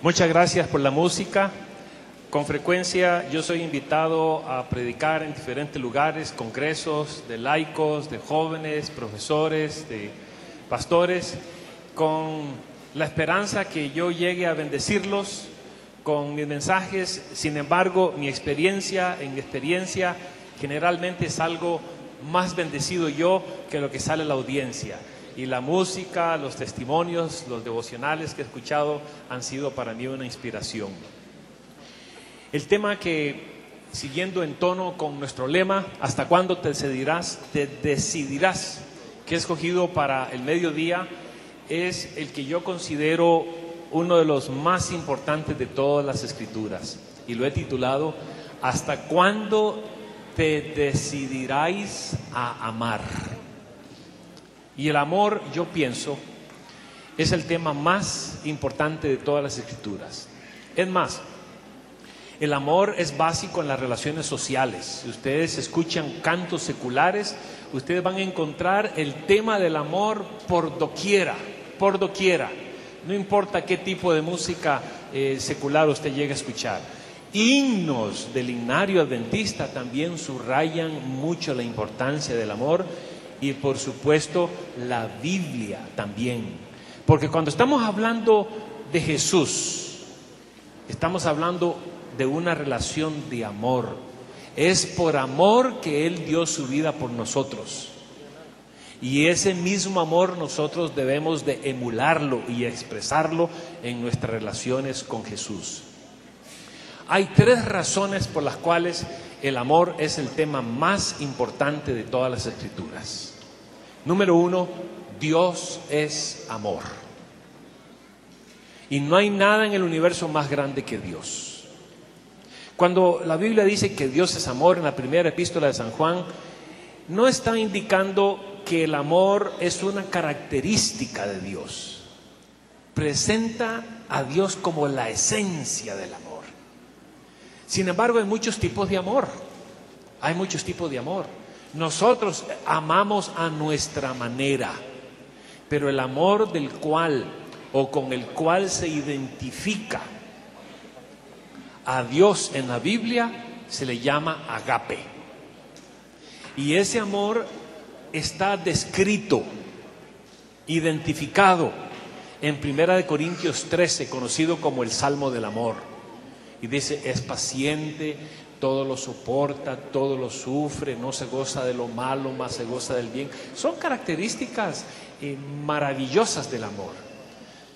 Muchas gracias por la música. Con frecuencia yo soy invitado a predicar en diferentes lugares, congresos de laicos, de jóvenes, profesores, de pastores, con la esperanza que yo llegue a bendecirlos con mis mensajes. Sin embargo, en mi experiencia generalmente salgo más bendecido yo que lo que sale la audiencia. Y la música, los testimonios, los devocionales que he escuchado han sido para mí una inspiración. El tema que, siguiendo en tono con nuestro lema, ¿hasta cuándo te decidirás? Que he escogido para el mediodía, es el que yo considero uno de los más importantes de todas las Escrituras. Y lo he titulado, ¿hasta cuándo te decidirás a amar? Y el amor, yo pienso, es el tema más importante de todas las Escrituras. Es más, el amor es básico en las relaciones sociales. Si ustedes escuchan cantos seculares, ustedes van a encontrar el tema del amor por doquiera, por doquiera. No importa qué tipo de música secular usted llegue a escuchar. Himnos del himnario adventista también subrayan mucho la importancia del amor. Y por supuesto la Biblia también, porque cuando estamos hablando de Jesús, estamos hablando de una relación de amor. Es por amor que Él dio su vida por nosotros, y ese mismo amor nosotros debemos de emularlo y expresarlo en nuestras relaciones con Jesús. Hay tres razones por las cuales el amor es el tema más importante de todas las Escrituras. Número uno, Dios es amor. Y no hay nada en el universo más grande que Dios. Cuando la Biblia dice que Dios es amor en la primera epístola de San Juan, no está indicando que el amor es una característica de Dios. Presenta a Dios como la esencia del amor. Sin embargo, hay muchos tipos de amor. Hay muchos tipos de amor. Nosotros amamos a nuestra manera, pero el amor del cual o con el cual se identifica a Dios en la Biblia se le llama agape. Y ese amor está descrito, identificado en 1 Corintios 13, conocido como el Salmo del Amor. Y dice, es paciente, todo lo soporta, todo lo sufre, no se goza de lo malo, más se goza del bien. Son características maravillosas del amor.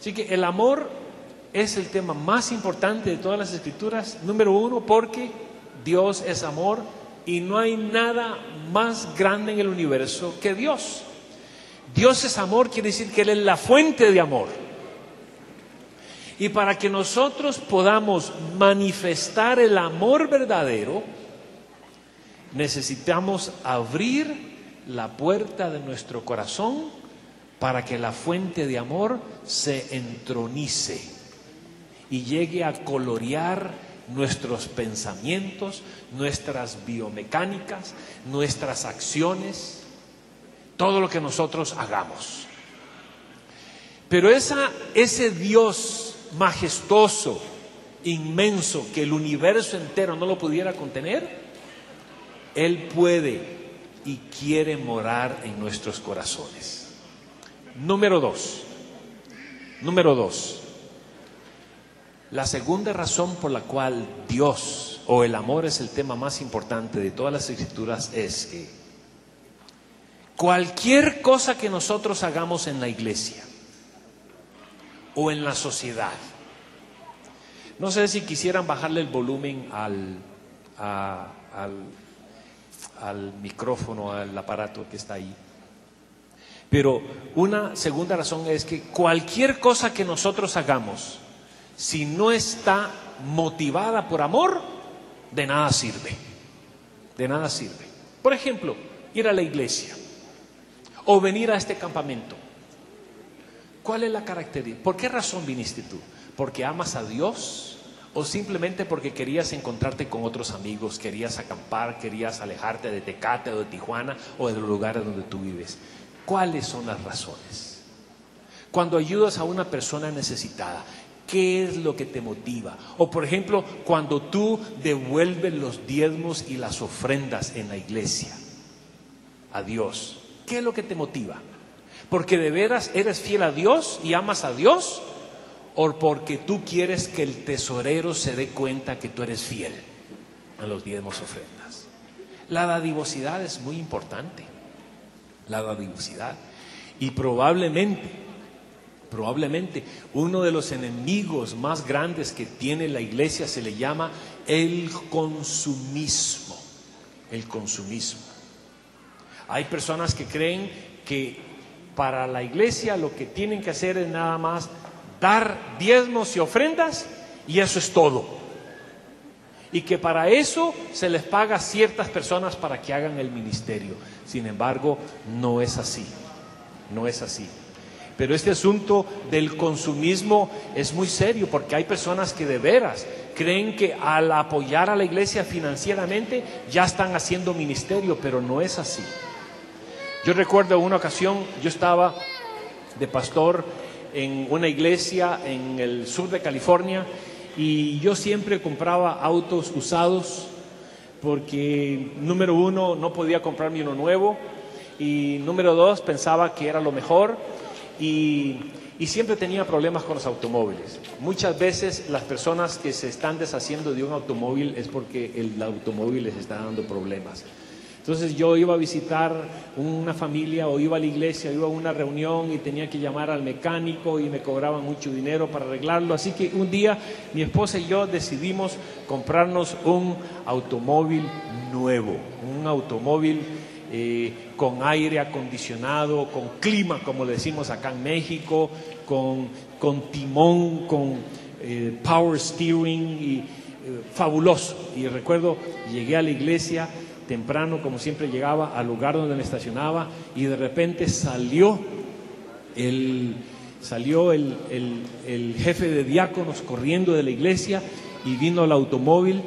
Así que el amor es el tema más importante de todas las Escrituras. Número uno, porque Dios es amor y no hay nada más grande en el universo que Dios. Dios es amor, quiere decir que Él es la fuente de amor. Y para que nosotros podamos manifestar el amor verdadero, necesitamos abrir la puerta de nuestro corazón para que la fuente de amor se entronice y llegue a colorear nuestros pensamientos, nuestras biomecánicas, nuestras acciones, todo lo que nosotros hagamos. Pero ese Dios majestuoso, inmenso, que el universo entero no lo pudiera contener, Él puede y quiere morar en nuestros corazones. Número dos, la segunda razón por la cual Dios o el amor es el tema más importante de todas las Escrituras es que cualquier cosa que nosotros hagamos en la iglesia o en la sociedad, no sé si quisieran bajarle el volumen al micrófono, al aparato que está ahí, pero una segunda razón es que cualquier cosa que nosotros hagamos, si no está motivada por amor, de nada sirve. De nada sirve. Por ejemplo, ir a la iglesia o venir a este campamento. ¿Cuál es la característica? ¿Por qué razón viniste tú? ¿Porque amas a Dios? ¿O simplemente porque querías encontrarte con otros amigos, querías acampar, querías alejarte de Tecate o de Tijuana o de los lugares donde tú vives? ¿Cuáles son las razones? Cuando ayudas a una persona necesitada, ¿Qué es lo que te motiva? O por ejemplo, cuando tú devuelves los diezmos y las ofrendas en la iglesia a Dios, ¿qué es lo que te motiva? ¿Porque de veras eres fiel a Dios y amas a Dios? ¿O porque tú quieres que el tesorero se dé cuenta que tú eres fiel a los diezmos y ofrendas? La dadivosidad es muy importante. La dadivosidad. Y probablemente uno de los enemigos más grandes que tiene la iglesia se le llama el consumismo. El consumismo. Hay personas que creen que para la iglesia lo que tienen que hacer es nada más dar diezmos y ofrendas y eso es todo. Y que para eso se les paga a ciertas personas para que hagan el ministerio. Sin embargo, no es así. No es así. Pero este asunto del consumismo es muy serio porque hay personas que de veras creen que al apoyar a la iglesia financieramente ya están haciendo ministerio, pero no es así. Yo recuerdo una ocasión, yo estaba de pastor en una iglesia en el sur de California y yo siempre compraba autos usados porque número uno no podía comprarme uno nuevo y número dos pensaba que era lo mejor. Y siempre tenía problemas con los automóviles. Muchas veces las personas que se están deshaciendo de un automóvil es porque el automóvil les está dando problemas. Entonces yo iba a visitar una familia o iba a la iglesia, iba a una reunión y tenía que llamar al mecánico y me cobraban mucho dinero para arreglarlo. Así que un día mi esposa y yo decidimos comprarnos un automóvil nuevo, un automóvil con aire acondicionado, con clima, como le decimos acá en México, con timón, con power steering, y fabuloso. Y recuerdo, llegué a la iglesia temprano, como siempre llegaba al lugar donde me estacionaba, y de repente salió el jefe de diáconos corriendo de la iglesia y vino al automóvil,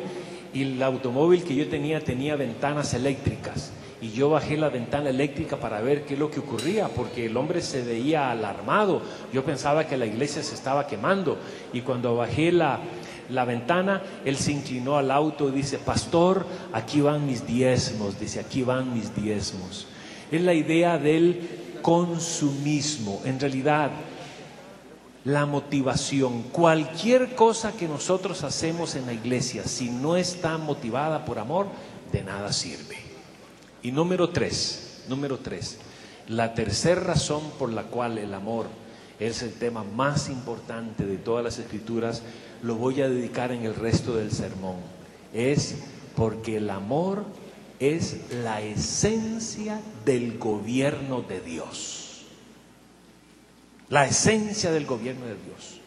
y el automóvil que yo tenía ventanas eléctricas. Y yo bajé la ventana eléctrica para ver qué es lo que ocurría, porque el hombre se veía alarmado. Yo pensaba que la iglesia se estaba quemando. Y cuando bajé la ventana, él se inclinó al auto y dice: pastor, aquí van mis diezmos. Dice: aquí van mis diezmos. Es la idea del consumismo. En realidad, la motivación, cualquier cosa que nosotros hacemos en la iglesia, si no está motivada por amor, de nada sirve. Y número tres, la tercera razón por la cual el amor es el tema más importante de todas las escrituras, lo voy a dedicar en el resto del sermón, es porque el amor es la esencia del gobierno de Dios. La esencia del gobierno de Dios.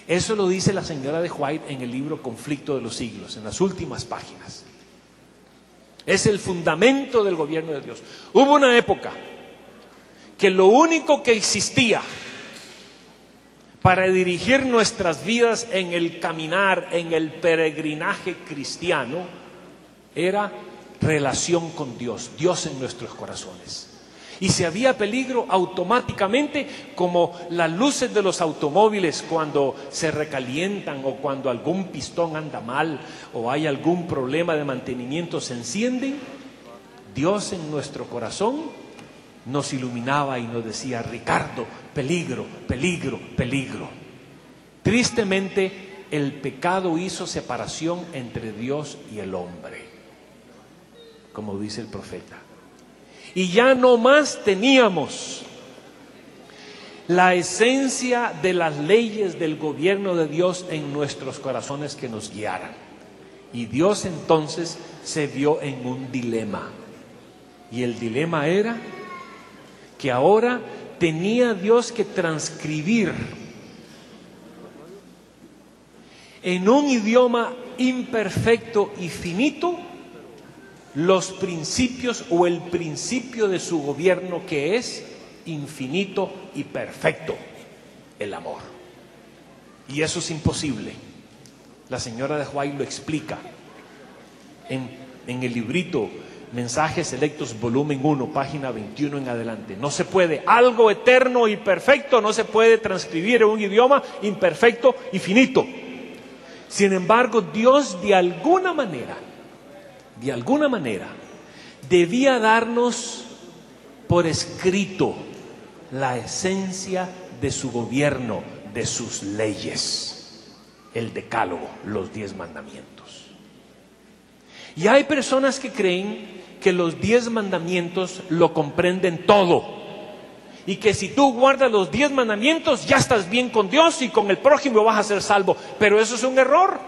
Eso lo dice la señora de White en el libro Conflicto de los Siglos, en las últimas páginas. Es el fundamento del gobierno de Dios. Hubo una época que lo único que existía para dirigir nuestras vidas en el caminar, en el peregrinaje cristiano, era relación con Dios, Dios en nuestros corazones. Y si había peligro, automáticamente, como las luces de los automóviles cuando se recalientan o cuando algún pistón anda mal o hay algún problema de mantenimiento, se encienden, Dios en nuestro corazón nos iluminaba y nos decía: Ricardo, peligro, peligro, peligro. Tristemente, el pecado hizo separación entre Dios y el hombre, como dice el profeta. Y ya no más teníamos la esencia de las leyes del gobierno de Dios en nuestros corazones que nos guiaran. Y Dios entonces se vio en un dilema. Y el dilema era que ahora tenía Dios que transcribir en un idioma imperfecto y finito los principios o el principio de su gobierno, que es infinito y perfecto: el amor. Y eso es imposible. La señora de White lo explica en el librito Mensajes Selectos, volumen 1, página 21 en adelante. No se puede, algo eterno y perfecto no se puede transcribir en un idioma imperfecto y finito. Sin embargo, Dios de alguna manera, debía darnos por escrito la esencia de su gobierno, de sus leyes, el decálogo, los 10 mandamientos. Y hay personas que creen que los 10 mandamientos lo comprenden todo, y que si tú guardas los 10 mandamientos ya estás bien con Dios y con el prójimo vas a ser salvo. Pero eso es un error,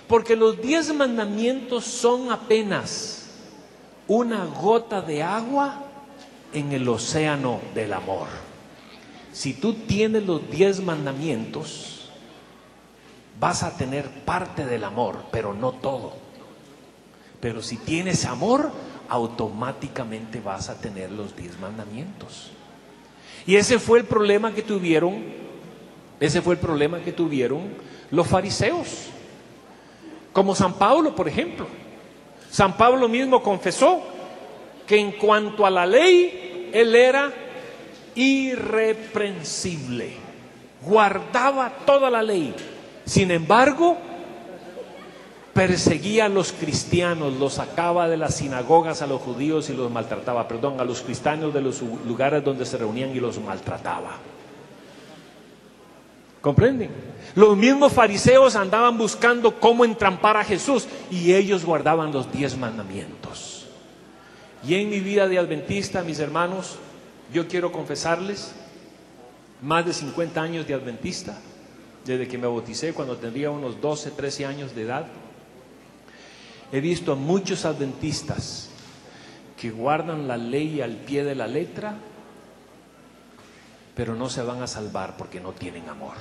porque los 10 mandamientos son apenas una gota de agua en el océano del amor. Si tú tienes los 10 mandamientos, vas a tener parte del amor, pero no todo. Pero si tienes amor, automáticamente vas a tener los 10 mandamientos. Y ese fue el problema que tuvieron los fariseos. Como San Pablo, por ejemplo. San Pablo mismo confesó que en cuanto a la ley, él era irreprensible, guardaba toda la ley. Sin embargo, perseguía a los cristianos, los sacaba de las sinagogas a los judíos y los maltrataba, a los cristianos de los lugares donde se reunían y los maltrataba. ¿Comprenden? Los mismos fariseos andaban buscando cómo entrampar a Jesús, y ellos guardaban los 10 mandamientos. Y en mi vida de adventista, mis hermanos, yo quiero confesarles, más de 50 años de adventista, desde que me bauticé cuando tendría unos 12, 13 años de edad. He visto a muchos adventistas que guardan la ley al pie de la letra, pero no se van a salvar porque no tienen amor.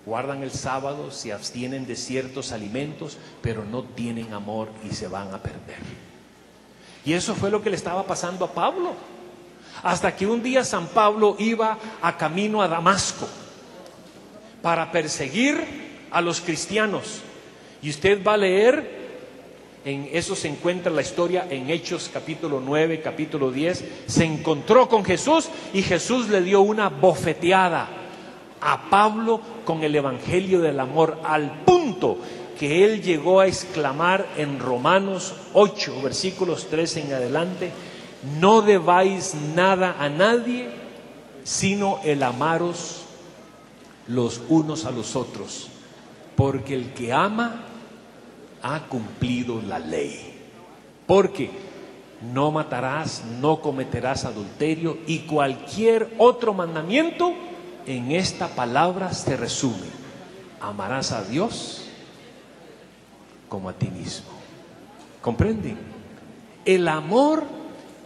Guardan el sábado, se abstienen de ciertos alimentos, pero no tienen amor y se van a perder. Y eso fue lo que le estaba pasando a Pablo. Hasta que un día San Pablo iba a camino a Damasco para perseguir a los cristianos. Y usted va a leer, en eso se encuentra la historia en Hechos capítulo 9, capítulo 10. Se encontró con Jesús y Jesús le dio una bofeteada a Pablo con el evangelio del amor, al punto que él llegó a exclamar en Romanos 8, versículos 3 en adelante: no debáis nada a nadie, sino el amaros los unos a los otros, porque el que ama ha cumplido la ley. Porque no matarás, no cometerás adulterio, y cualquier otro mandamiento en esta palabra se resume: amarás a Dios como a ti mismo. ¿Comprenden? El amor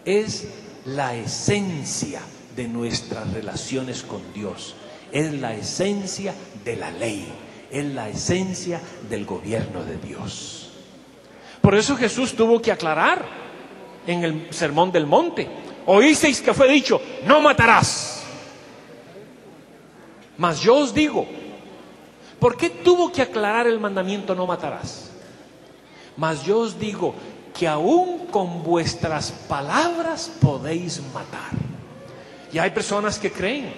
es la esencia de nuestras relaciones con Dios, es la esencia de la ley, es la esencia del gobierno de Dios. Por eso Jesús tuvo que aclarar en el Sermón del Monte: oísteis que fue dicho, no matarás. Mas yo os digo. ¿Por qué tuvo que aclarar el mandamiento no matarás? Mas yo os digo que aún con vuestras palabras podéis matar. Y hay personas que creen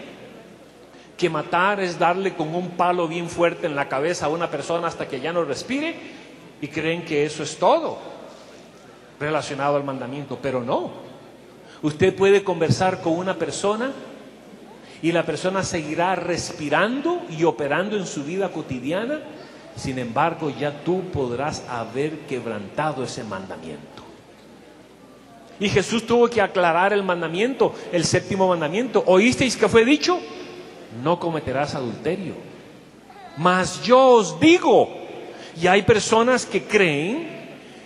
que matar es darle con un palo bien fuerte en la cabeza a una persona hasta que ya no respire, y creen que eso es todo relacionado al mandamiento. Pero no. Usted puede conversar con una persona y la persona seguirá respirando y operando en su vida cotidiana. Sin embargo, ya tú podrás haber quebrantado ese mandamiento. Y Jesús tuvo que aclarar el mandamiento, el 7º mandamiento. ¿Oísteis que fue dicho? No cometerás adulterio. Mas yo os digo. Y hay personas que creen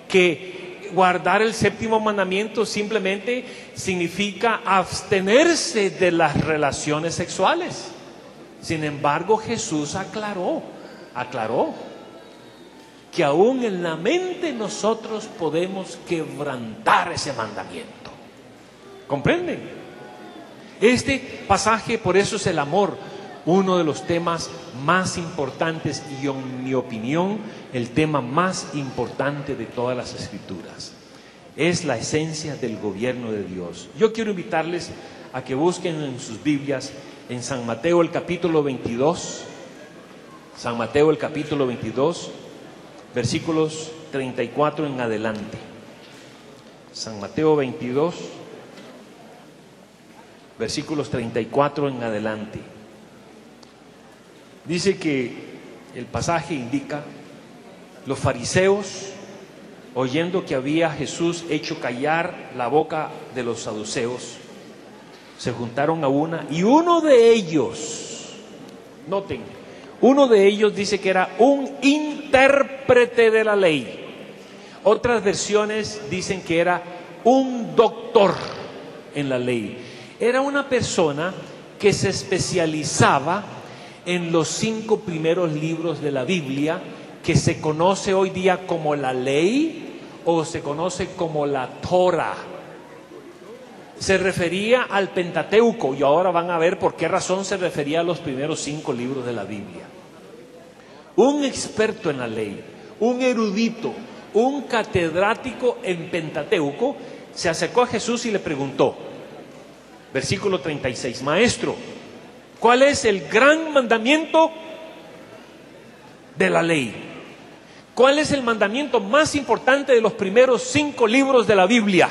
que guardar el 7º mandamiento simplemente significa abstenerse de las relaciones sexuales. Sin embargo, Jesús aclaró que aún en la mente nosotros podemos quebrantar ese mandamiento. ¿Comprenden? Este pasaje, por eso es el amor, uno de los temas más importantes, y en mi opinión el tema más importante de todas las Escrituras. es la esencia del gobierno de Dios. Yo quiero invitarles a que busquen en sus Biblias en San Mateo el capítulo 22, San Mateo el capítulo 22, versículos 34 en adelante. San Mateo 22, versículos 34 en adelante. Dice que el pasaje indica: los fariseos, oyendo que había Jesús hecho callar la boca de los saduceos, se juntaron a una, y uno de ellos, noten, uno de ellos dice que era un intérprete de la ley. Otras versiones dicen que era un doctor en la ley. Era una persona que se especializaba en los 5 primeros libros de la Biblia, que se conoce hoy día como la ley o se conoce como la Torah. Se refería al Pentateuco, y ahora van a ver por qué razón se refería a los primeros 5 libros de la Biblia. Un experto en la ley, un erudito, un catedrático en Pentateuco, se acercó a Jesús y le preguntó, versículo 36, Maestro, ¿cuál es el gran mandamiento de la ley? ¿Cuál es el mandamiento más importante de los primeros 5 libros de la Biblia?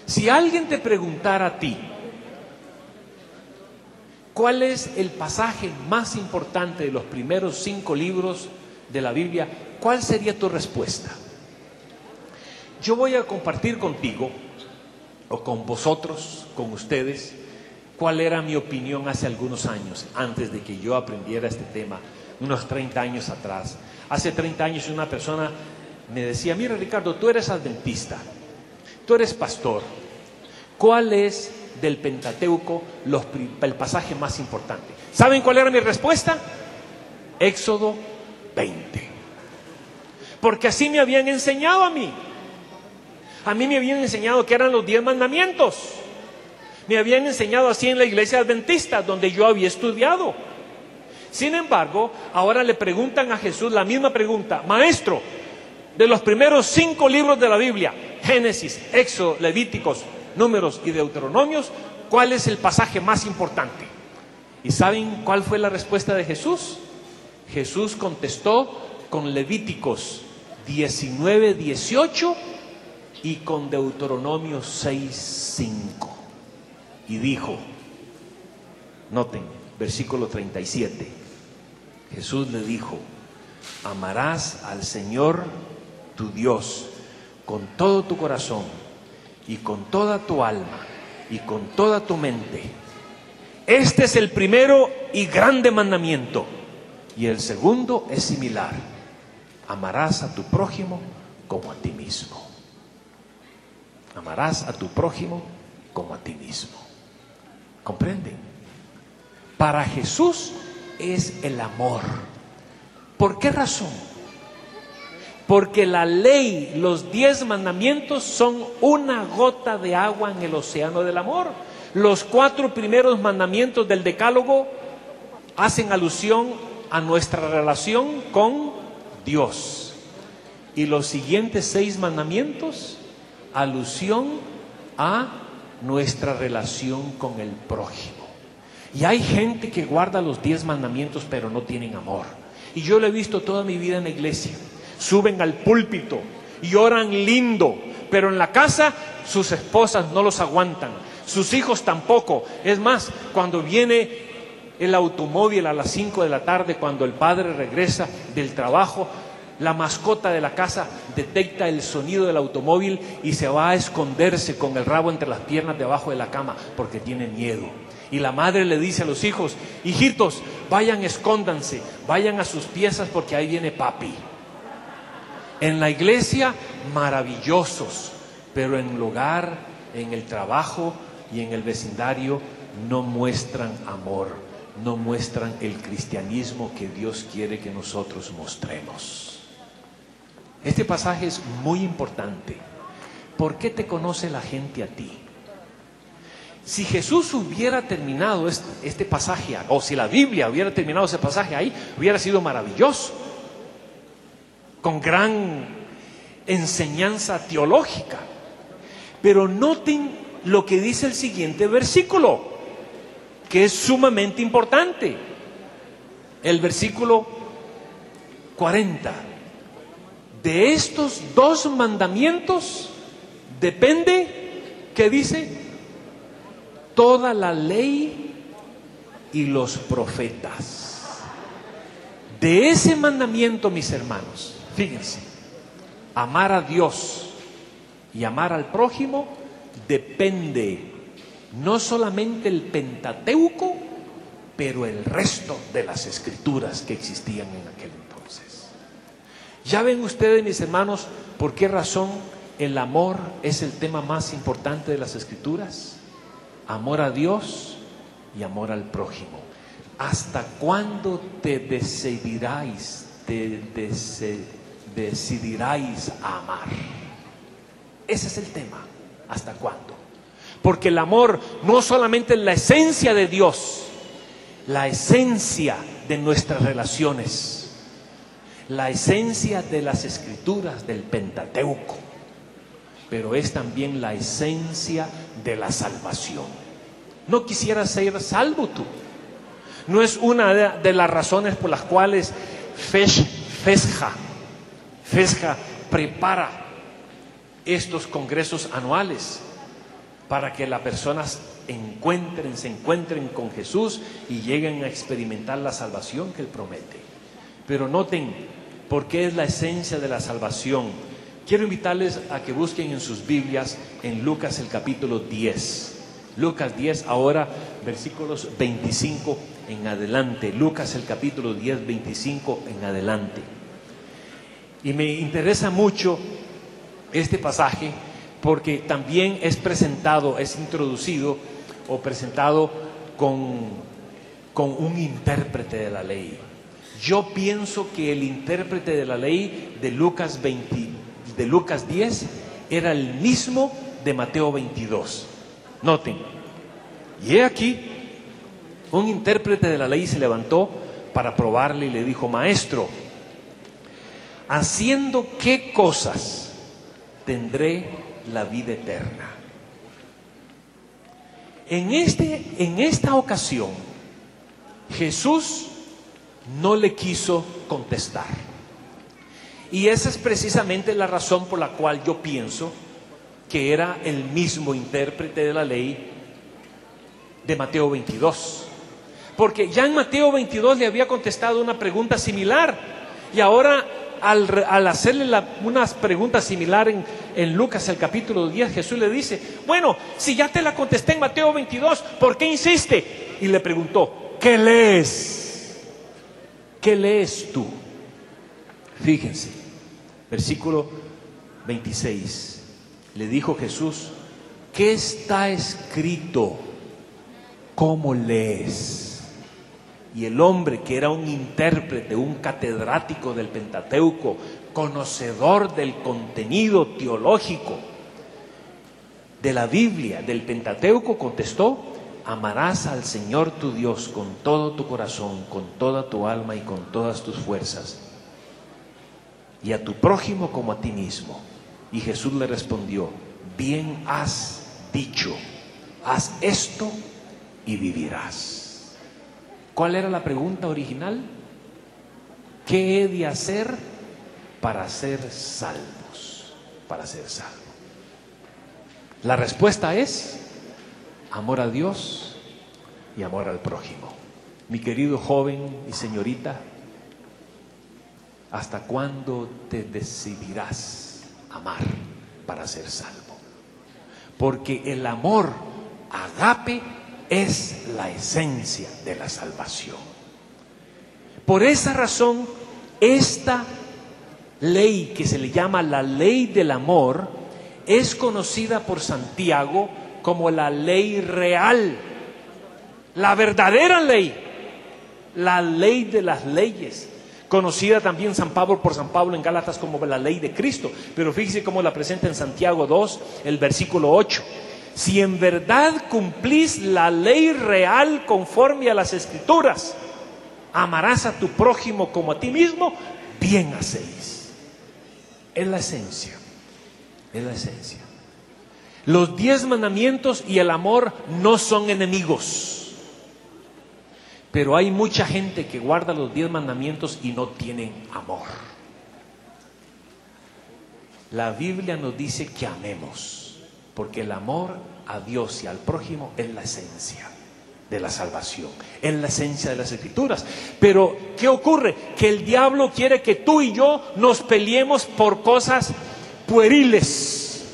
Si alguien te preguntara a ti, ¿cuál es el pasaje más importante de los primeros 5 libros de la Biblia? ¿Cuál sería tu respuesta? Yo voy a compartir contigo, o con vosotros, con ustedes, cuál era mi opinión hace algunos años, antes de que yo aprendiera este tema, unos 30 años atrás. Hace 30 años una persona me decía, mira Ricardo, tú eres adventista, tú eres pastor, ¿cuál es del Pentateuco el pasaje más importante? ¿Saben cuál era mi respuesta? Éxodo 20. Porque así me habían enseñado a mí. A mí me habían enseñado que eran los 10 mandamientos. Me habían enseñado así en la iglesia adventista, donde yo había estudiado. Sin embargo, ahora le preguntan a Jesús la misma pregunta. Maestro, de los primeros 5 libros de la Biblia, Génesis, Éxodo, Levíticos, Números y Deuteronomios, ¿cuál es el pasaje más importante? ¿Y saben cuál fue la respuesta de Jesús? Jesús contestó con Levíticos 19:18 y con Deuteronomio 6:5. Y dijo, noten, versículo 37, Jesús le dijo, amarás al Señor tu Dios con todo tu corazón y con toda tu alma y con toda tu mente. Este es el primero y grande mandamiento. Y el segundo es similar. Amarás a tu prójimo como a ti mismo. Amarás a tu prójimo como a ti mismo. ¿Comprenden? Para Jesús es el amor. ¿Por qué razón? Porque la ley, los 10 mandamientos son una gota de agua en el océano del amor. Los 4 primeros mandamientos del Decálogo hacen alusión a nuestra relación con Dios. Y los siguientes 6 mandamientos, alusión a nuestra relación con el prójimo. Y hay gente que guarda los 10 mandamientos pero no tienen amor. Y yo lo he visto toda mi vida en la iglesia. Suben al púlpito y oran lindo, pero en la casa sus esposas no los aguantan, sus hijos tampoco. Es más, cuando viene el automóvil a las 5 de la tarde, cuando el padre regresa del trabajo, la mascota de la casa detecta el sonido del automóvil y se va a esconderse con el rabo entre las piernas debajo de la cama porque tiene miedo. Y la madre le dice a los hijos, hijitos, vayan, escóndanse, vayan a sus piezas porque ahí viene papi. En la iglesia, maravillosos, pero en el hogar, en el trabajo y en el vecindario no muestran amor, no muestran el cristianismo que Dios quiere que nosotros mostremos. Este pasaje es muy importante. ¿Por qué te conoce la gente a ti? Si Jesús hubiera terminado este pasaje, o si la Biblia hubiera terminado ese pasaje ahí, hubiera sido maravilloso, con gran enseñanza teológica. Pero noten lo que dice el siguiente versículo, que es sumamente importante. El versículo 40. De estos dos mandamientos depende, ¿qué dice? Toda la ley y los profetas. De ese mandamiento, mis hermanos, fíjense, amar a Dios y amar al prójimo depende no solamente el Pentateuco, pero el resto de las escrituras que existían en aquel entonces. Ya ven ustedes, mis hermanos, por qué razón el amor es el tema más importante de las escrituras. Amor a Dios y amor al prójimo. ¿Hasta cuándo te decidirás a amar? Ese es el tema. ¿Hasta cuándo? Porque el amor no solamente es la esencia de Dios, la esencia de nuestras relaciones, la esencia de las escrituras del Pentateuco, pero es también la esencia de la salvación. ¿No quisieras ser salvo tú? No es una de las razones por las cuales FESJA prepara estos congresos anuales, para que las personas se encuentren con Jesús y lleguen a experimentar la salvación que Él promete. Pero noten por qué es la esencia de la salvación. Quiero invitarles a que busquen en sus Biblias en Lucas el capítulo 10. Lucas 10, ahora versículos 25 en adelante. Lucas el capítulo 10, 25 en adelante. Y me interesa mucho este pasaje porque también es introducido o presentado con un intérprete de la ley. Yo pienso que el intérprete de la ley de Lucas 10 era el mismo de Mateo 22. Noten, y he aquí, un intérprete de la ley se levantó para probarle y le dijo: Maestro, ¿haciendo qué cosas tendré la vida eterna? En esta ocasión, Jesús no le quiso contestar. Y esa es precisamente la razón por la cual yo pienso que era el mismo intérprete de la ley de Mateo 22. Porque ya en Mateo 22 le había contestado una pregunta similar. Y ahora, al hacerle unas preguntas similares en Lucas el capítulo 10, Jesús le dice: bueno, si ya te la contesté en Mateo 22, ¿por qué insiste? Y le preguntó: ¿qué lees? ¿Qué lees tú? Fíjense, versículo 26. Le dijo Jesús: ¿qué está escrito? ¿Cómo lees? Y el hombre, que era un intérprete, un catedrático del Pentateuco, conocedor del contenido teológico de la Biblia, del Pentateuco, contestó: amarás al Señor tu Dios con todo tu corazón, con toda tu alma y con todas tus fuerzas, y a tu prójimo como a ti mismo. Y Jesús le respondió: bien has dicho, haz esto y vivirás. ¿Cuál era la pregunta original? ¿Qué he de hacer para ser salvos? Para ser salvo. La respuesta es amor a Dios y amor al prójimo. Mi querido joven y señorita, ¿hasta cuándo te decidirás amar para ser salvo? Porque el amor agape es la esencia de la salvación. Por esa razón, esta ley que se le llama la ley del amor es conocida por Santiago como la ley real, la verdadera ley, la ley de las leyes, conocida también por San Pablo en Gálatas como la ley de Cristo. Pero fíjese cómo la presenta en Santiago 2, el versículo 8. Si en verdad cumplís la ley real conforme a las Escrituras, amarás a tu prójimo como a ti mismo, bien hacéis. Es la esencia. Es la esencia. Los 10 mandamientos y el amor no son enemigos. Pero hay mucha gente que guarda los 10 mandamientos y no tienen amor. La Biblia nos dice que amemos, porque el amor a Dios y al prójimo es la esencia de la salvación, es la esencia de las Escrituras. Pero ¿qué ocurre? Que el diablo quiere que tú y yo nos peleemos por cosas pueriles,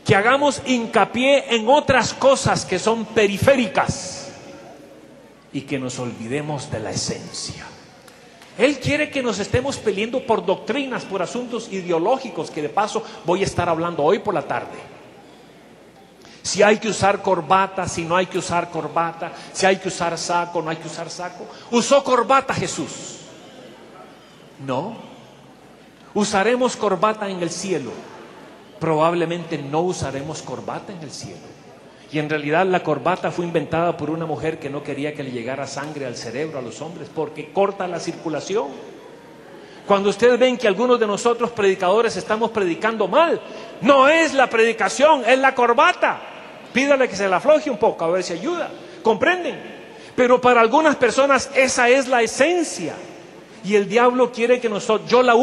que hagamos hincapié en otras cosas que son periféricas y que nos olvidemos de la esencia. Él quiere que nos estemos peleando por doctrinas, por asuntos ideológicos, que de paso voy a estar hablando hoy por la tarde. Si hay que usar corbata, si no hay que usar corbata, si hay que usar saco, no hay que usar saco. ¿Usó corbata Jesús? No. ¿Usaremos corbata en el cielo? Probablemente no usaremos corbata en el cielo. Y en realidad la corbata fue inventada por una mujer que no quería que le llegara sangre al cerebro a los hombres, porque corta la circulación. Cuando ustedes ven que algunos de nosotros predicadores estamos predicando mal, no es la predicación, es la corbata. Pídale que se la afloje un poco, a ver si ayuda. ¿Comprenden? Pero para algunas personas esa es la esencia. Y el diablo quiere que nosotros, yo la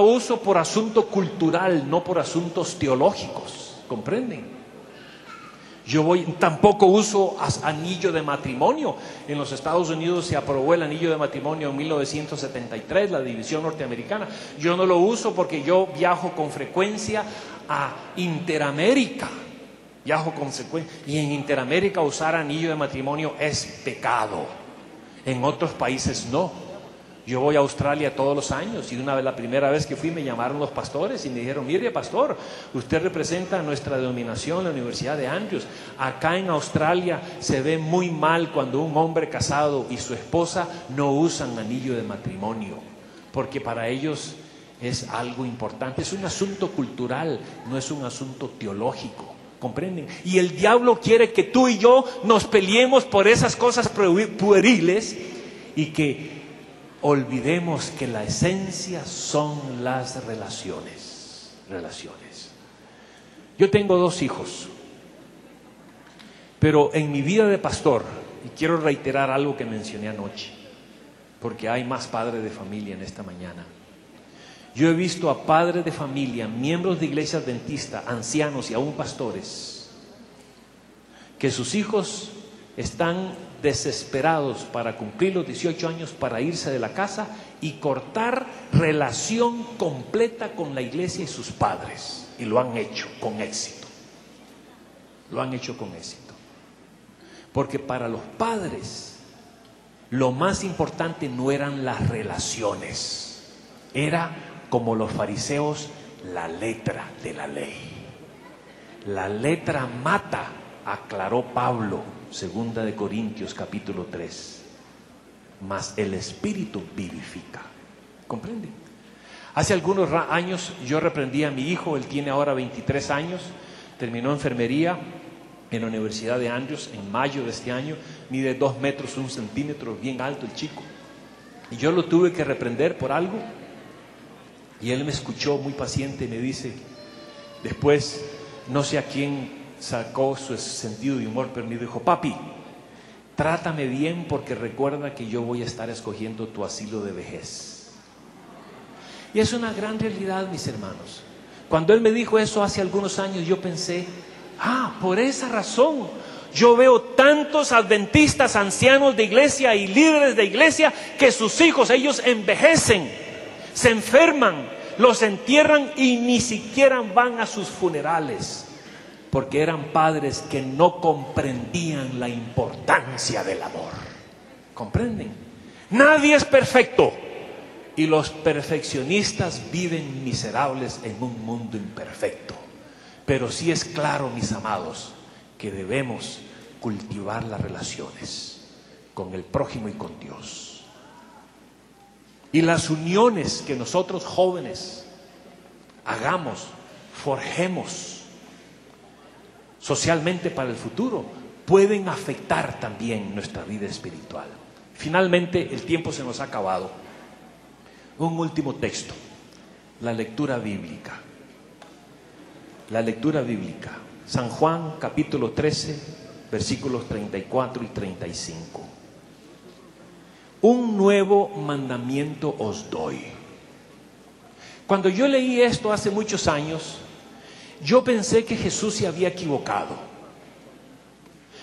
uso por asunto cultural, no por asuntos teológicos. ¿Comprenden? Tampoco uso anillo de matrimonio. En los Estados Unidos se aprobó el anillo de matrimonio en 1973, la división norteamericana. Yo no lo uso porque yo viajo con frecuencia a Interamérica. Y en Interamérica usar anillo de matrimonio es pecado. En otros países no. Yo voy a Australia todos los años y la primera vez que fui me llamaron los pastores y me dijeron: mire pastor, usted representa a nuestra denominación, la Universidad de Andrews. Acá en Australia se ve muy mal cuando un hombre casado y su esposa no usan anillo de matrimonio, porque para ellos es algo importante, es un asunto cultural, no es un asunto teológico. ¿Comprenden? Y el diablo quiere que tú y yo nos peleemos por esas cosas pueriles y que olvidemos que la esencia son las relaciones. Yo tengo 2 hijos, pero en mi vida de pastor, y quiero reiterar algo que mencioné anoche, porque hay más padres de familia en esta mañana. Yo he visto a padres de familia, miembros de iglesias adventistas, ancianos y aún pastores, que sus hijos están desesperados para cumplir los 18 años para irse de la casa y cortar relación completa con la iglesia y sus padres. Y lo han hecho con éxito. Porque para los padres lo más importante no eran las relaciones, era, como los fariseos, la letra de la ley. La letra mata, aclaró Pablo, 2 Corintios capítulo 3, mas el Espíritu vivifica. ¿Comprenden? Hace algunos años yo reprendí a mi hijo, él tiene ahora 23 años, terminó enfermería en la Universidad de Andrews en mayo de este año, mide 2 metros 1 centímetro, bien alto el chico, y yo lo tuve que reprender por algo, y él me escuchó muy paciente y me dice, después, no sé a quién sacó su sentido de humor, pero me dijo: papi, trátame bien porque recuerda que yo voy a estar escogiendo tu asilo de vejez. Y es una gran realidad, mis hermanos. Cuando él me dijo eso hace algunos años, yo pensé: por esa razón yo veo tantos adventistas, ancianos de iglesia y líderes de iglesia que sus hijos, ellos envejecen, se enferman, los entierran y ni siquiera van a sus funerales, porque eran padres que no comprendían la importancia del amor. ¿Comprenden? Nadie es perfecto y los perfeccionistas viven miserables en un mundo imperfecto. Pero sí es claro, mis amados, que debemos cultivar las relaciones con el prójimo y con Dios. Y las uniones que nosotros jóvenes hagamos, forjemos socialmente para el futuro, pueden afectar también nuestra vida espiritual. Finalmente, el tiempo se nos ha acabado. Un último texto. la lectura bíblica. La lectura bíblica. San Juan capítulo 13, versículos 34 y 35. Un nuevo mandamiento os doy. Cuando yo leí esto hace muchos años, yo pensé que Jesús se había equivocado.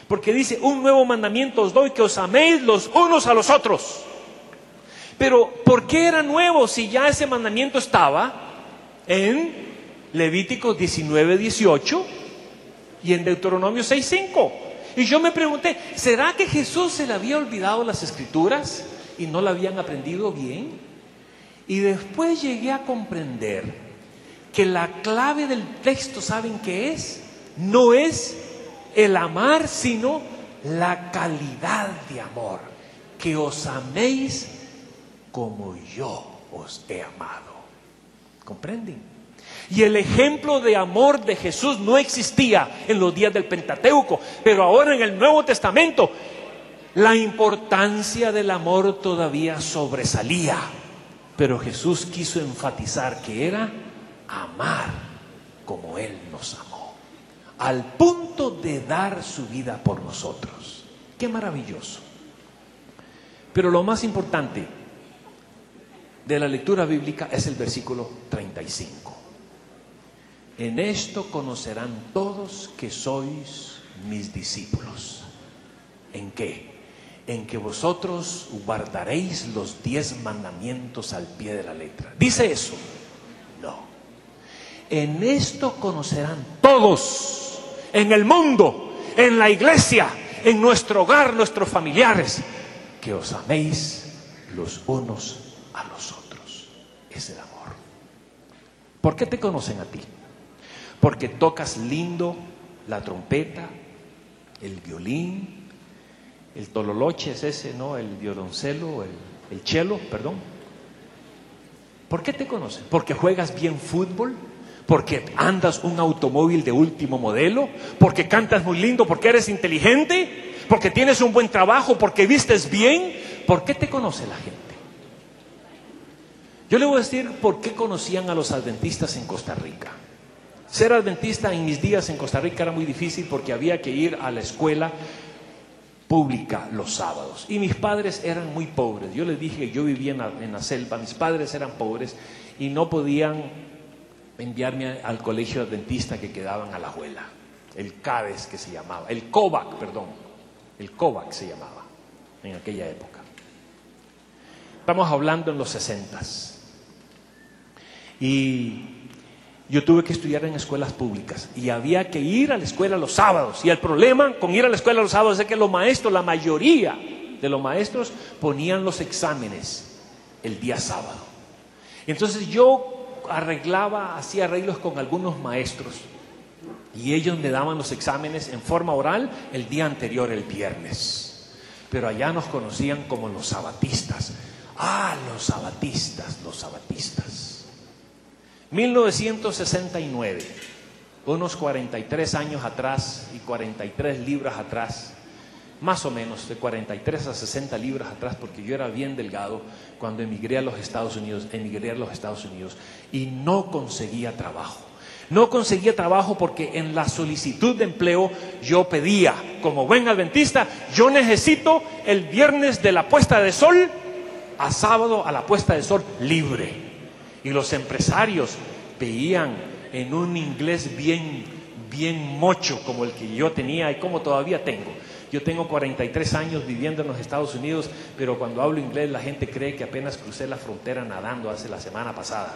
Porque dice, un nuevo mandamiento os doy, que os améis los unos a los otros. Pero, ¿por qué era nuevo si ya ese mandamiento estaba en Levítico 19:18 y en Deuteronomio 6:5? Y yo me pregunté, ¿será que Jesús se le había olvidado las Escrituras y no la habían aprendido bien? Y después llegué a comprender que la clave del texto, ¿saben qué es? No es el amar, sino la calidad de amor. Que os améis como yo os he amado. ¿Comprenden? Y el ejemplo de amor de Jesús no existía en los días del Pentateuco, pero ahora en el Nuevo Testamento la importancia del amor todavía sobresalía. Pero Jesús quiso enfatizar que era amar como Él nos amó, al punto de dar su vida por nosotros. ¡Qué maravilloso! Pero lo más importante de la lectura bíblica es el versículo 35. En esto conocerán todos que sois mis discípulos. ¿En qué? En que vosotros guardaréis los 10 mandamientos al pie de la letra. ¿Dice eso? No. En esto conocerán todos, en el mundo, en la iglesia, en nuestro hogar, nuestros familiares, que os améis los unos a los otros. Es el amor. ¿Por qué te conocen a ti? Porque tocas lindo la trompeta, el violín, el tololoche es ese, ¿no? El violoncelo, el cello, perdón. ¿Por qué te conocen? Porque juegas bien fútbol, porque andas un automóvil de último modelo, porque cantas muy lindo, porque eres inteligente, porque tienes un buen trabajo, porque vistes bien. ¿Por qué te conoce la gente? Yo le voy a decir por qué conocían a los adventistas en Costa Rica. Ser adventista en mis días en Costa Rica era muy difícil porque había que ir a la escuela pública los sábados. Y mis padres eran muy pobres. Yo les dije que yo vivía en la selva, mis padres eran pobres y no podían enviarme al colegio adventista que quedaba en Alajuela. El CADES que se llamaba, el COVAC, perdón. El COVAC se llamaba en aquella época. Estamos hablando en los 60s. Y yo tuve que estudiar en escuelas públicas y había que ir a la escuela los sábados. Y el problema con ir a la escuela los sábados es que los maestros, la mayoría de los maestros ponían los exámenes el día sábado. Entonces yo hacía arreglos con algunos maestros y ellos me daban los exámenes en forma oral el día anterior, el viernes. Pero allá nos conocían como los sabatistas. Ah, los sabatistas. 1969, unos 43 años atrás y 43 libras atrás, más o menos de 43 a 60 libras atrás, porque yo era bien delgado cuando emigré a los Estados Unidos y no conseguía trabajo. No conseguía trabajo porque en la solicitud de empleo yo pedía, como buen adventista, yo necesito el viernes de la puesta de sol a sábado a la puesta de sol libre. Y los empresarios veían en un inglés bien mocho como el que yo tenía y como todavía tengo. Yo tengo 43 años viviendo en los Estados Unidos, pero cuando hablo inglés la gente cree que apenas crucé la frontera nadando hace la semana pasada.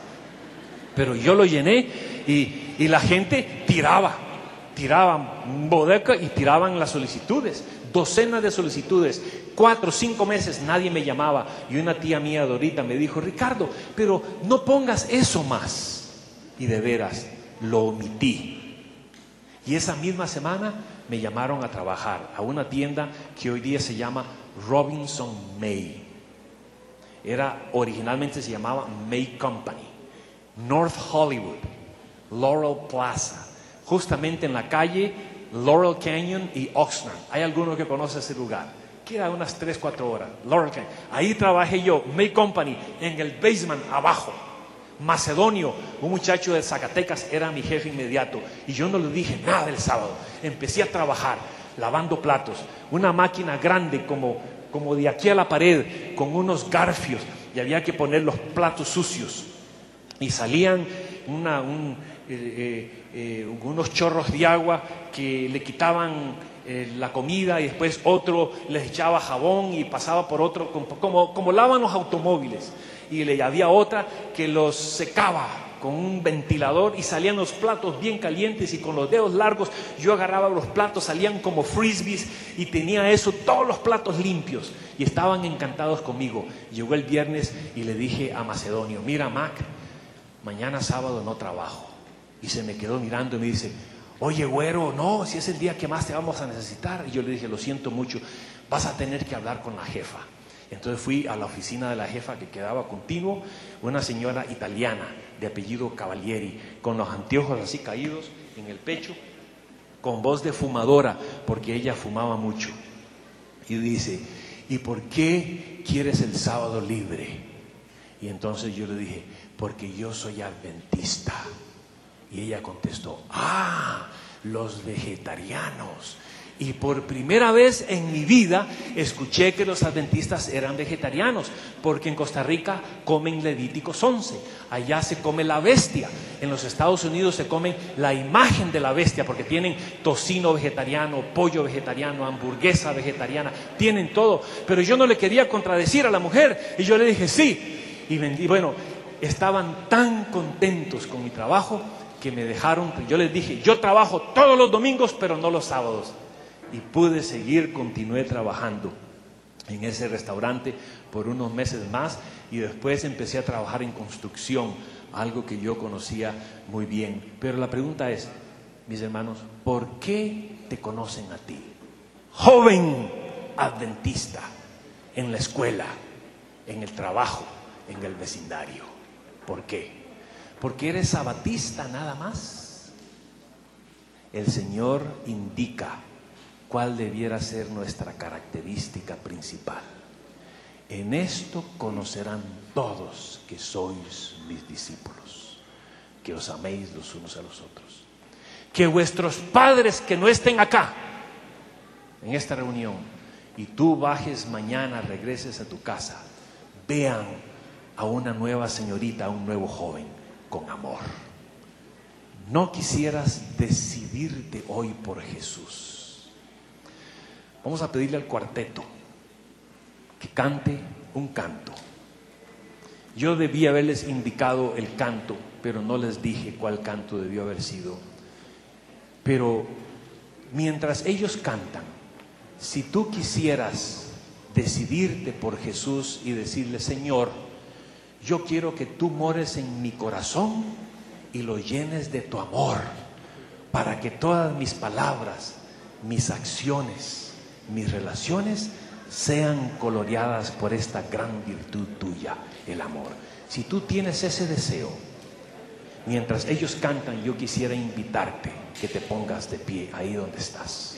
Pero yo lo llené y la gente tiraban bodeca y tiraban las solicitudes. Docenas de solicitudes, 4 o 5 meses nadie me llamaba. Y una tía mía, Dorita, me dijo: Ricardo, pero no pongas eso más. Y de veras, lo omití. Y esa misma semana me llamaron a trabajar a una tienda que hoy día se llama Robinson May. Originalmente se llamaba May Company. North Hollywood, Laurel Plaza, justamente en la calle Laurel Canyon y Oxnard. Hay alguno que conoce ese lugar. Queda unas 3-4 horas. Laurel Canyon. Ahí trabajé yo, May Company, en el basement abajo. Macedonio, un muchacho de Zacatecas, era mi jefe inmediato. Y yo no le dije nada el sábado. Empecé a trabajar, lavando platos. Una máquina grande como de aquí a la pared, con unos garfios. Y había que poner los platos sucios. Y salían unos chorros de agua que le quitaban la comida, y después otro les echaba jabón y pasaba por otro, como lavan los automóviles. Y había otra que los secaba con un ventilador y salían los platos bien calientes, y con los dedos largos yo agarraba los platos, salían como frisbees, y tenía eso, todos los platos limpios, y estaban encantados conmigo. Llegó el viernes y le dije a Macedonio: mira, Mac, mañana sábado no trabajo. Y se me quedó mirando y me dice: oye, güero, no, si es el día que más te vamos a necesitar. Y yo le dije: lo siento mucho, vas a tener que hablar con la jefa. Entonces fui a la oficina de la jefa, que quedaba continuo, una señora italiana de apellido Cavalieri, con los anteojos así caídos en el pecho, con voz de fumadora, porque ella fumaba mucho. Y dice: ¿y por qué quieres el sábado libre? Y entonces yo le dije: porque yo soy adventista. Y ella contestó: ah, los vegetarianos. Y por primera vez en mi vida escuché que los adventistas eran vegetarianos, porque en Costa Rica comen Levíticos 11, allá se come la bestia, en los Estados Unidos se comen la imagen de la bestia, porque tienen tocino vegetariano, pollo vegetariano, hamburguesa vegetariana, tienen todo. Pero yo no le quería contradecir a la mujer, y yo le dije sí, y bueno, estaban tan contentos con mi trabajo que me dejaron. Yo les dije: yo trabajo todos los domingos, pero no los sábados. Y pude seguir, continué trabajando en ese restaurante por unos meses más, y después empecé a trabajar en construcción, algo que yo conocía muy bien. Pero la pregunta es, mis hermanos, ¿por qué te conocen a ti, joven adventista, en la escuela, en el trabajo, en el vecindario? ¿Por qué? ¿Porque eres sabatista nada más? El Señor indica cuál debiera ser nuestra característica principal. En esto conocerán todos que sois mis discípulos, que os améis los unos a los otros. Que vuestros padres que no estén acá, en esta reunión, y tú bajes mañana, regreses a tu casa, vean a una nueva señorita, a un nuevo joven, con amor. ¿No quisieras decidirte hoy por Jesús? Vamos a pedirle al cuarteto que cante un canto. Yo debí haberles indicado el canto, pero no les dije cuál canto debió haber sido. Pero mientras ellos cantan, si tú quisieras decidirte por Jesús y decirle: Señor, yo quiero que tú mores en mi corazón y lo llenes de tu amor, para que todas mis palabras, mis acciones, mis relaciones sean coloreadas por esta gran virtud tuya, el amor. Si tú tienes ese deseo, mientras ellos cantan, yo quisiera invitarte que te pongas de pie ahí donde estás.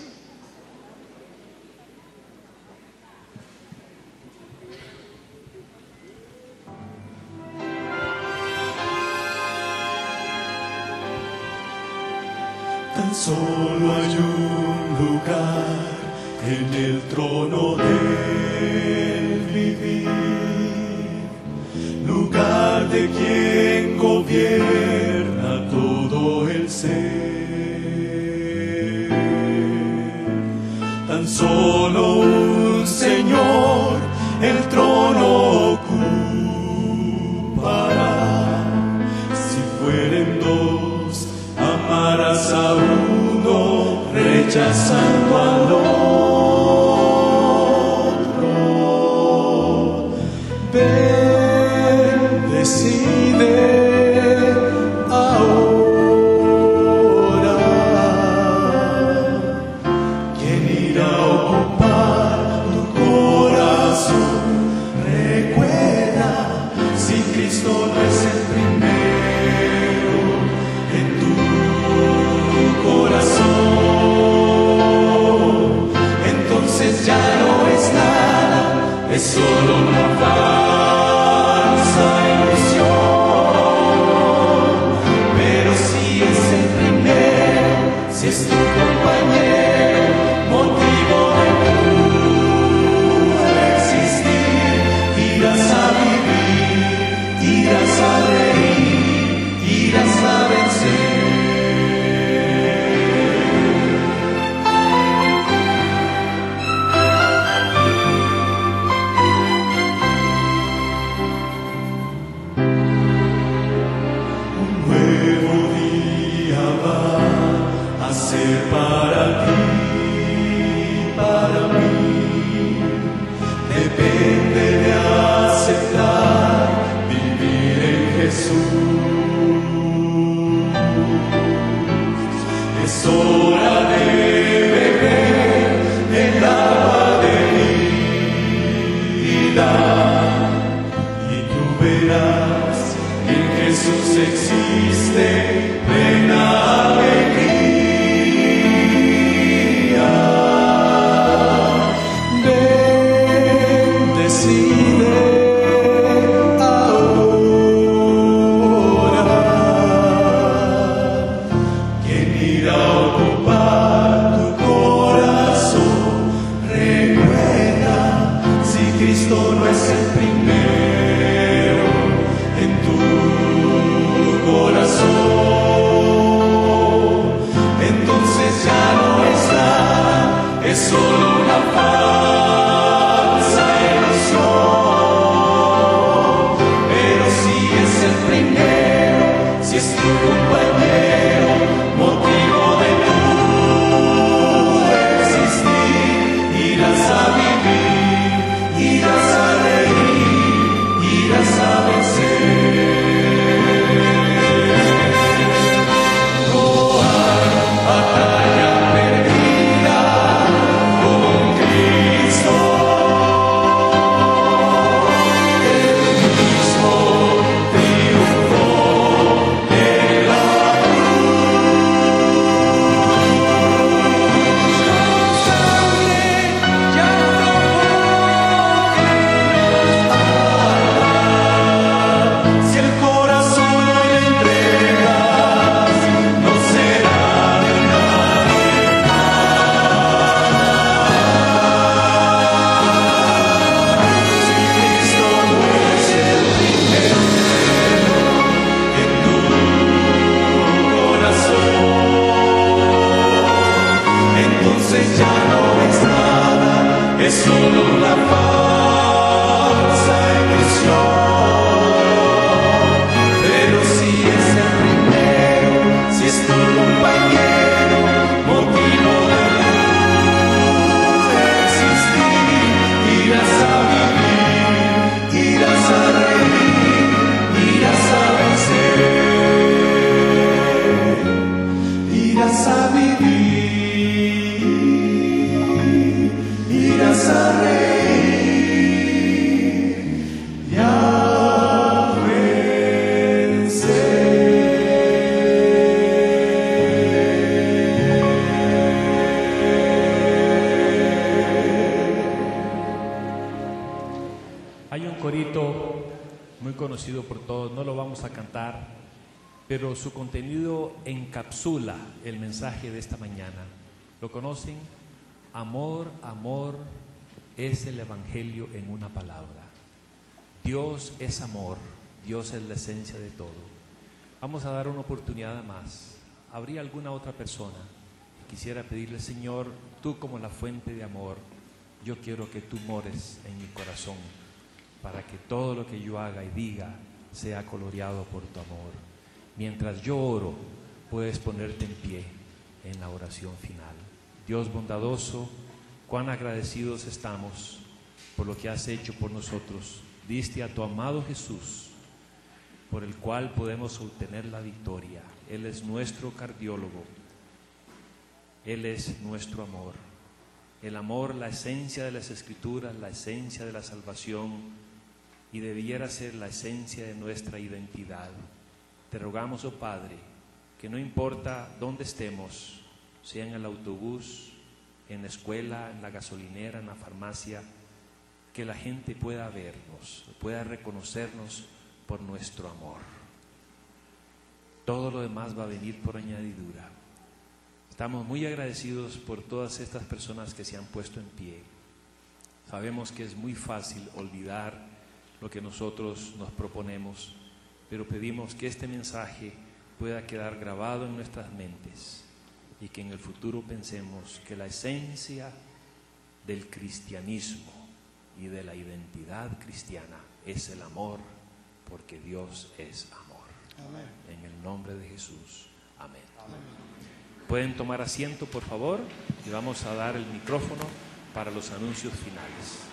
Tan solo hay un lugar en el trono del vivir, lugar de quien gobierna todo el ser. Tan solo un Señor el trono ocupará. Si fueren dos, amarás a uno, rechazando al otro. Ven, decide ahora quién irá a ocupar tu corazón. Recuerda, si Cristo no es el primero en tu corazón, entonces ya no es nada, es solo una falsa ilusión. vida y tú verás que en Jesús existe plena alegría. Ven, decide ahora quién irá a ocupar tu corazón. Recuerda, si Cristo no es el primero en tu corazón, entonces ya no está, es solo una falsa ilusión. Pero si es el primero, si es tu compañero, motivo de tu existir, irás a vivir, irás a reír, irás a vencer. Batalla perdida con Cristo, el mismo triunfó en la cruz. Sangre ya no puede. Si el corazón hoy le entregas, no será de nadie más. Si Cristo no es el primero en tu corazón, entonces ya no es nada, es solo una falsa ilusión. Pero si es el primero, si es tu compañero, motivo de existir, irás a vivir, irás a reír, irás a vencer, irás a vivir, irás a reír y a Hay un corito muy conocido por todos, no lo vamos a cantar, pero su contenido encapsula el mensaje de esta mañana. ¿Lo conocen? Amor, amor es el evangelio en una palabra. Dios es amor, Dios es la esencia de todo. Vamos a dar una oportunidad más. ¿Habría alguna otra persona que quisiera pedirle, Señor, tú como la fuente de amor, yo quiero que tú mores en mi corazón, para que todo lo que yo haga y diga sea coloreado por tu amor? Mientras yo oro, puedes ponerte en pie en la oración final. Dios bondadoso, cuán agradecidos estamos por lo que has hecho por nosotros. Diste a tu amado Jesús, por el cual podemos obtener la victoria. Él es nuestro cardiólogo, Él es nuestro amor. El amor, la esencia de las Escrituras, la esencia de la salvación, y debiera ser la esencia de nuestra identidad. Te rogamos, oh Padre, que no importa dónde estemos, sea en el autobús, en la escuela, en la gasolinera, en la farmacia, que la gente pueda vernos, pueda reconocernos por nuestro amor. Todo lo demás va a venir por añadidura. Estamos muy agradecidos por todas estas personas que se han puesto en pie. Sabemos que es muy fácil olvidar lo que nosotros nos proponemos, pero pedimos que este mensaje pueda quedar grabado en nuestras mentes y que en el futuro pensemos que la esencia del cristianismo y de la identidad cristiana es el amor, porque Dios es amor. Amén. En el nombre de Jesús. Amén. Amén. Pueden tomar asiento, por favor, y vamos a dar el micrófono para los anuncios finales.